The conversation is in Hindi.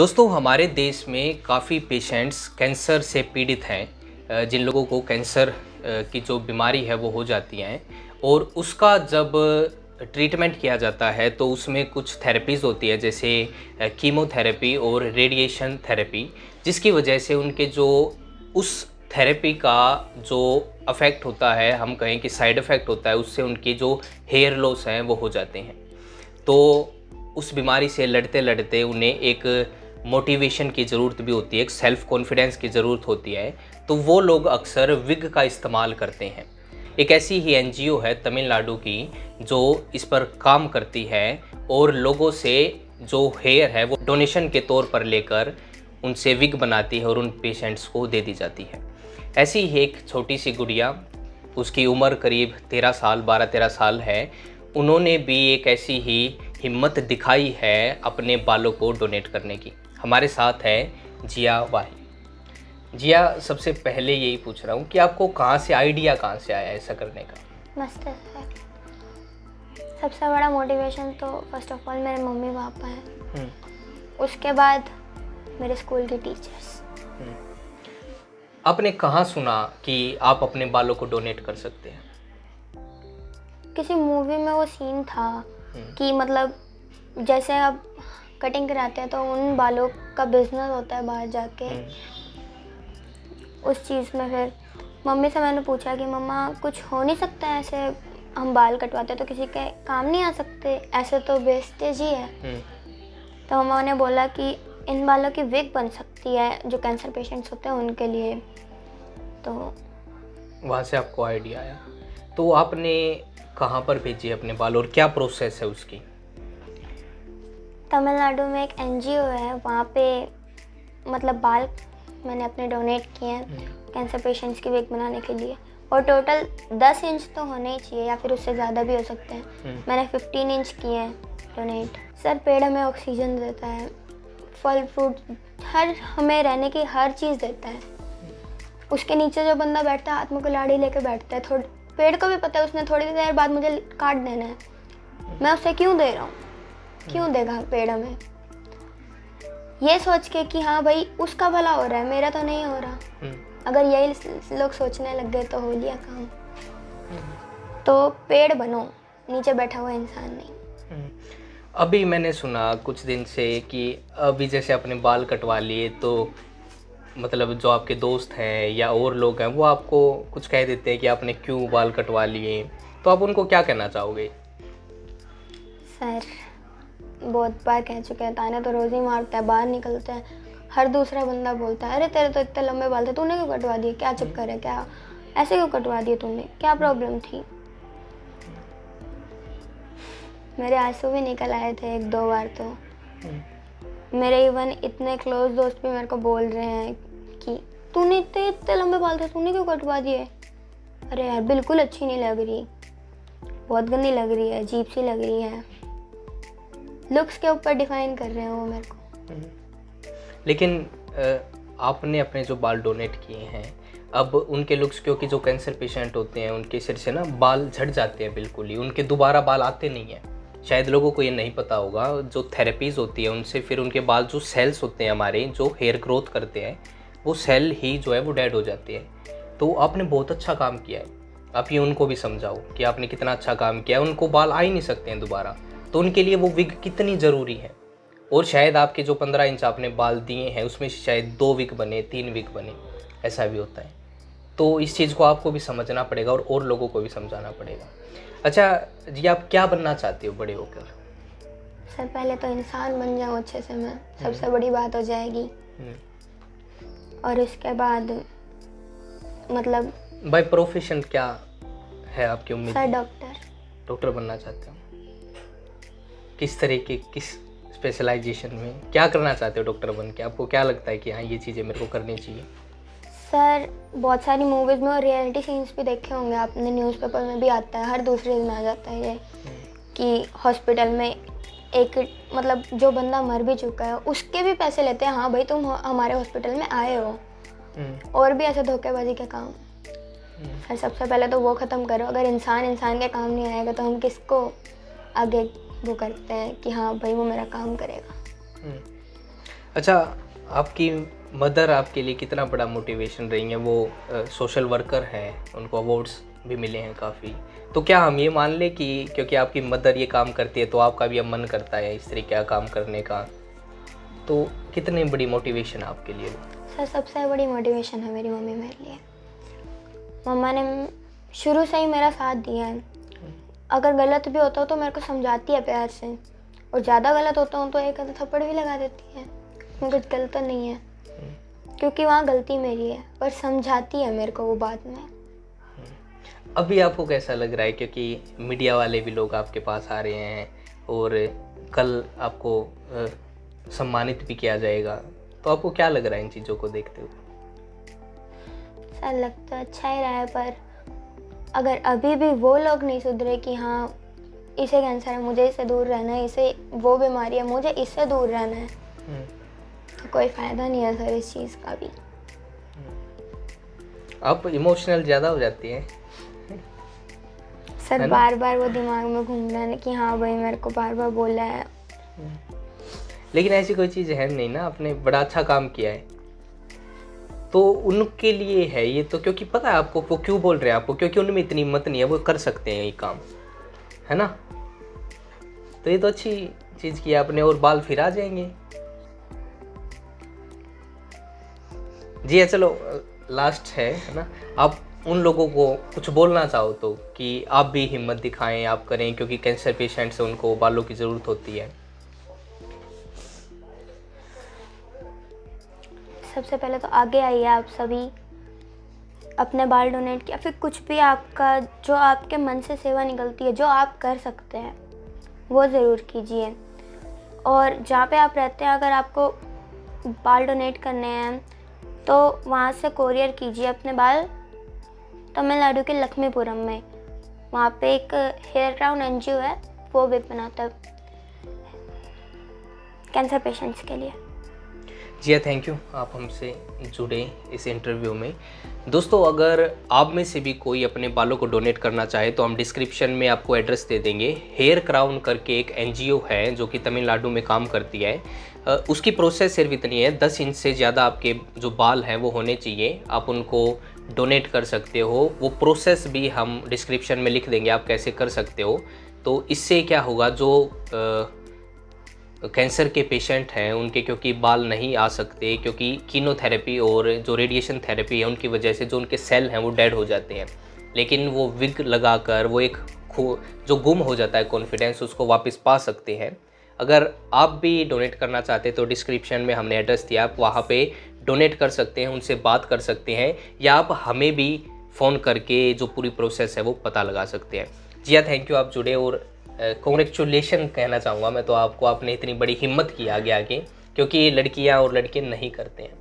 दोस्तों हमारे देश में काफ़ी पेशेंट्स कैंसर से पीड़ित हैं। जिन लोगों को कैंसर की जो बीमारी है वो हो जाती हैं और उसका जब ट्रीटमेंट किया जाता है तो उसमें कुछ थेरेपीज़ होती है, जैसे कीमोथेरेपी और रेडिएशन थेरेपी, जिसकी वजह से उनके जो उस थेरेपी का जो अफेक्ट होता है, हम कहें कि साइड इफ़ेक्ट होता है, उससे उनकी जो हेयर लॉस हैं वो हो जाते हैं। तो उस बीमारी से लड़ते लड़ते उन्हें एक मोटिवेशन की ज़रूरत भी होती है, एक सेल्फ़ कॉन्फिडेंस की ज़रूरत होती है। तो वो लोग अक्सर विग का इस्तेमाल करते हैं। एक ऐसी ही एनजीओ है तमिलनाडु की जो इस पर काम करती है और लोगों से जो हेयर है वो डोनेशन के तौर पर लेकर उनसे विग बनाती है और उन पेशेंट्स को दे दी जाती है। ऐसी ही एक छोटी सी गुड़िया, उसकी उम्र करीब 13 साल 12-13 साल है, उन्होंने भी एक ऐसी ही हिम्मत दिखाई है अपने बालों को डोनेट करने की। हमारे साथ है जिया वाही। जिया, सबसे पहले यही पूछ रहा हूँ कि आपको आइडिया कहाँ से आया ऐसा करने का? मस्त है। सबसे बड़ा मोटिवेशन तो फर्स्ट ऑफ ऑल मेरे मम्मी पापा हैं, उसके बाद मेरे स्कूल के टीचर्स। आपने कहाँ सुना कि आप अपने बालों को डोनेट कर सकते हैं? किसी मूवी में वो सीन था कि मतलब जैसे अब कटिंग कराते हैं तो उन बालों का बिजनेस होता है बाहर जाके। उस चीज़ में फिर मम्मी से मैंने पूछा कि मम्मा कुछ हो नहीं सकता है, ऐसे हम बाल कटवाते तो किसी के काम नहीं आ सकते, ऐसे तो वेस्टेज ही है। तो मम्मा ने बोला कि इन बालों की विग बन सकती है जो कैंसर पेशेंट्स होते हैं उनके लिए। तो वहाँ से आपको आइडिया आया। तो आपने कहाँ पर भेजी अपने बाल और क्या प्रोसेस है उसकी? तमिलनाडु में एक एनजीओ है, वहाँ पे मतलब बाल मैंने अपने डोनेट किए हैं कैंसर पेशेंट्स की विग बनाने के लिए। और टोटल 10 इंच तो होने ही चाहिए या फिर उससे ज़्यादा भी हो सकते हैं। मैंने 15 इंच किए हैं डोनेट। सर, पेड़ हमें ऑक्सीजन देता है, फल फ्रूट हमें रहने की हर चीज़ देता है। उसके नीचे जो बंदा बैठता है हाथ में कुल्हाड़ी लेके बैठता है, पेड़ को भी पता है उसने थोड़ी देर बाद मुझे काट देना है, मैं उसे क्यों दे रहा हूँ, क्यों देगा पेड़ हमें? ये सोच के कि हाँ भाई उसका भला हो रहा है, मेरा तो नहीं हो रहा। अगर यही लोग सोचने लग गए तो हो लिया काम। तो पेड़ बनो, नीचे बैठा हुआ इंसान नहीं। अभी मैंने सुना कुछ दिन से कि अभी जैसे अपने बाल कटवा लिए तो मतलब जो आपके दोस्त हैं या और लोग हैं वो आपको कुछ कह देते हैं कि आपने क्यों बाल कटवा लिए, तो आप उनको क्या कहना चाहोगे? सर, बहुत बार कह चुके हैं, ताने तो रोज़ ही मारता है, बाहर निकलते हैं हर दूसरा बंदा बोलता है अरे तेरे तो इतने लंबे बाल थे, तूने क्यों कटवा दिए, क्या चक्कर है, क्या ऐसे क्यों कटवा दिए तूने, क्या प्रॉब्लम थी? मेरे आंसू भी निकल आए थे 1-2 बार। तो मेरे इवन इतने क्लोज दोस्त भी मेरे को बोल रहे हैं कि तूने इतने लंबे बाल थे, तूने क्यों कटवा दिए? अरे यार, बिल्कुल अच्छी नहीं लग रही, बहुत गंदी लग रही है, अजीब सी लग रही है। लुक्स के ऊपर डिफाइन कर रहे हैं वो मेरे को। लेकिन आपने अपने जो बाल डोनेट किए हैं, अब उनके लुक्स, क्योंकि जो कैंसर पेशेंट होते हैं उनके सिर से ना बाल झड़ जाते हैं बिल्कुल ही, उनके दोबारा बाल आते नहीं हैं। शायद लोगों को ये नहीं पता होगा, जो थेरेपीज़ होती है उनसे फिर उनके बाल, जो सेल्स होते हैं हमारे जो हेयर ग्रोथ करते हैं, वो सेल ही जो है वो डेड हो जाते हैं। तो आपने बहुत अच्छा काम किया है। आप ये उनको भी समझाओ कि आपने कितना अच्छा काम किया है। उनको बाल आ ही नहीं सकते हैं दोबारा, तो उनके लिए वो विग कितनी ज़रूरी है। और शायद आपके जो 15 इंच आपने बाल दिए हैं उसमें शायद 2 विग बने, 3 विग बने, ऐसा भी होता है। तो इस चीज़ को आपको भी समझना पड़ेगा और लोगों को भी समझाना पड़ेगा। अच्छा जी, आप क्या बनना चाहते हो बड़े होकर? सर, पहले तो इंसान बन जाऊँ अच्छे से, मैं सबसे बड़ी बात हो जाएगी। और इसके बाद मतलब बाय प्रोफेशन क्या है आपकी उम्मीद? सर, डॉक्टर बनना चाहते हो? किस तरीके, किस स्पेशलाइजेशन में क्या करना चाहते हो डॉक्टर बन के? आपको क्या लगता है कि हाँ ये चीज़ें मेरे को करनी चाहिए? सर, बहुत सारी मूवीज़ में और रियलिटी सीन्स भी देखे होंगे आपने, न्यूज़पेपर में भी आता है, हर दूसरे दिन आ जाता है ये कि हॉस्पिटल में एक मतलब जो बंदा मर भी चुका है उसके भी पैसे लेते हैं, हाँ भाई तुम हमारे हॉस्पिटल में आए हो। और भी ऐसे धोखेबाजी के काम। सर, सबसे पहले तो वो ख़त्म करो। अगर इंसान के काम नहीं आएगा तो हम किसको आगे वो करते हैं कि हाँ भाई वो मेरा काम करेगा। अच्छा, आपकी मदर आपके लिए कितना बड़ा मोटिवेशन रही हैं? वो सोशल वर्कर हैं, उनको अवार्ड्स भी मिले हैं काफ़ी। तो क्या हम ये मान लें कि क्योंकि आपकी मदर ये काम करती है तो आपका भी अब मन करता है इस तरीके का काम करने का? तो कितनी बड़ी मोटिवेशन है आपके लिए? सर सबसे बड़ी मोटिवेशन है मेरी मम्मी मेरे लिए। मम्मा ने शुरू से ही मेरा साथ दिया है। अगर गलत भी होता हो तो मेरे को समझाती है प्यार से, और ज़्यादा गलत होता हूँ तो एक आधा थप्पड़ भी लगा देती है। मैं कुछ गलत नहीं है क्योंकि वहाँ गलती मेरी है, पर समझाती है मेरे को वो बाद में। अभी आपको कैसा लग रहा है, क्योंकि मीडिया वाले भी लोग आपके पास आ रहे हैं और कल आपको सम्मानित भी किया जाएगा, तो आपको क्या लग रहा है इन चीज़ों को देखते हुए? सर लग तो अच्छा ही रहा है, पर अगर अभी भी वो लोग नहीं सुधरे कि हाँ इसे कैंसर है, मुझे इससे दूर रहना है, इसे वो बीमारी है, मुझे इससे दूर रहना है, तो कोई फ़ायदा नहीं है सर इस चीज़ का भी। आप इमोशनल ज़्यादा हो जाती हैं सर, बार बार वो दिमाग में घूम रहा है कि हाँ भाई मेरे को बार बार बोला है। लेकिन ऐसी कोई चीज़ है नहीं ना, आपने बड़ा अच्छा काम किया है तो उनके लिए है ये तो, क्योंकि पता है आपको वो क्यों बोल रहे हैं आपको, क्योंकि उनमें इतनी हिम्मत नहीं है, वो कर सकते हैं ये काम, है ना? तो ये तो अच्छी चीज़ की आपने, और बाल फिर आ जाएंगे। जी चलो लास्ट है ना, आप उन लोगों को कुछ बोलना चाहो तो कि आप भी हिम्मत दिखाएं, आप करें, क्योंकि कैंसर पेशेंट्स उनको बालों की ज़रूरत होती है। सबसे पहले तो आगे आइए आप सभी, अपने बाल डोनेट किया, फिर कुछ भी आपका जो आपके मन से सेवा निकलती है, जो आप कर सकते हैं वो ज़रूर कीजिए। और जहाँ पे आप रहते हैं अगर आपको बाल डोनेट करने हैं तो वहाँ से कोरियर कीजिए अपने बाल तमिलनाडु के लक्ष्मीपुरम में। वहाँ पे एक हेयर क्राउन एनजीओ है, वो भी बनाता है कैंसर पेशेंट्स के लिए। जी थैंक यू, आप हमसे जुड़े इस इंटरव्यू में। दोस्तों, अगर आप में से भी कोई अपने बालों को डोनेट करना चाहे तो हम डिस्क्रिप्शन में आपको एड्रेस दे देंगे। हेयर क्राउन करके एक एनजीओ है जो कि तमिलनाडु में काम करती है। उसकी प्रोसेस सिर्फ इतनी है, 10 इंच से ज़्यादा आपके जो बाल हैं वो होने चाहिए, आप उनको डोनेट कर सकते हो। वो प्रोसेस भी हम डिस्क्रिप्शन में लिख देंगे, आप कैसे कर सकते हो। तो इससे क्या होगा, जो कैंसर के पेशेंट हैं उनके क्योंकि बाल नहीं आ सकते, क्योंकि कीमोथेरेपी और जो रेडिएशन थेरेपी है उनकी वजह से जो उनके सेल हैं वो डेड हो जाते हैं। लेकिन वो विग लगाकर वो एक जो गुम हो जाता है कॉन्फिडेंस, उसको वापस पा सकते हैं। अगर आप भी डोनेट करना चाहते हैं तो डिस्क्रिप्शन में हमने एड्रेस दिया, आप वहाँ पे डोनेट कर सकते हैं, उनसे बात कर सकते हैं, या आप हमें भी फ़ोन करके जो पूरी प्रोसेस है वो पता लगा सकते हैं। जी हाँ, थैंक यू, आप जुड़े, और कॉन्ग्रेचुलेशन कहना चाहूँगा मैं तो आपको, आपने इतनी बड़ी हिम्मत की आगे आगे, क्योंकि लड़कियाँ और लड़के नहीं करते हैं।